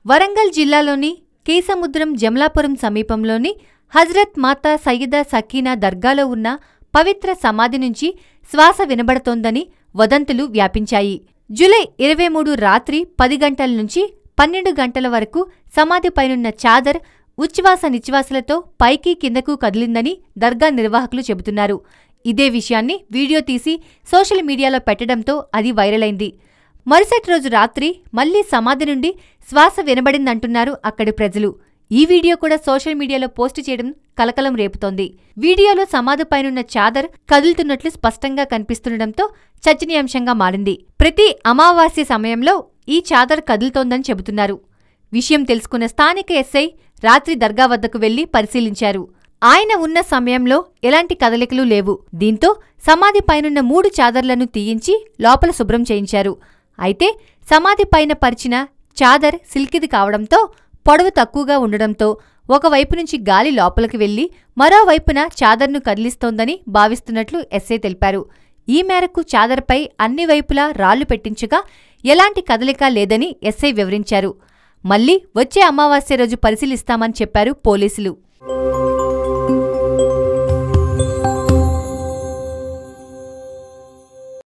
వరంగల్ జిల్లాలోని కేసముద్రం జమలాపురం సమీపంలోని హజ్రత్ మాతా సయ్యిదా సకీనా దర్గాలో ఉన్న పవిత్ర సమాధి నుంచి శ్వాస వినబడుతోందని వదంతులు వ్యాపించాయి. జూలై 23 రాత్రి 10 గంటల నుంచి 12 గంటల వరకు సమాధిపైనున్న చాదర్ ఉచ్ఛ్వాస నిశ్వాసలతో పైకి కిందకు కదిలిందని దర్గా నిర్వాహకులు చెబుతున్నారు. ఇదే విషయాన్ని వీడియో తీసి సోషల్ మీడియాలో పెట్టడంతో అది వైరల్ అయింది. మరుసటి రోజు రాత్రి మళ్లీ సమాధి నుండి శ్వాస వినబడిందంటున్నారు అక్కడి ప్రజలు. ఈ వీడియో కూడా సోషల్ మీడియాలో పోస్టు చేయడం కలకలం రేపుతోంది. వీడియోలో సమాధిపైనున్న చాదర్ కదులుతున్నట్లు స్పష్టంగా కనిపిస్తుండటంతో చర్చనీయాంశంగా మారింది. ప్రతి అమావాస్య సమయంలో ఈ చాదర్ కదులుతోందని చెబుతున్నారు. విషయం తెలుసుకున్న స్థానిక ఎస్ఐ రాత్రి దర్గా వద్దకు వెళ్లి పరిశీలించారు. ఆయన ఉన్న సమయంలో ఎలాంటి కదలికలు లేవు. దీంతో సమాధిపైనున్న 3 చాదర్లను తీయించి లోపల శుభ్రం చేయించారు. అయితే సమాధిపైన పరిచిన చాదర్ సిల్కిది కావడంతో పొడవు తక్కువగా ఉండడంతో ఒకవైపు నుంచి గాలి లోపలికి వెళ్లి మరోవైపున చాదర్ను కదిలిస్తోందని భావిస్తున్నట్లు ఎస్ఐ తెలిపారు. ఈ మేరకు చాదర్పై అన్ని వైపులా రాళ్లు పెట్టించగా ఎలాంటి కదలిక లేదని ఎస్ఐ వివరించారు. మళ్లీ వచ్చే అమావాస్య రోజు పరిశీలిస్తామని చెప్పారు పోలీసులు.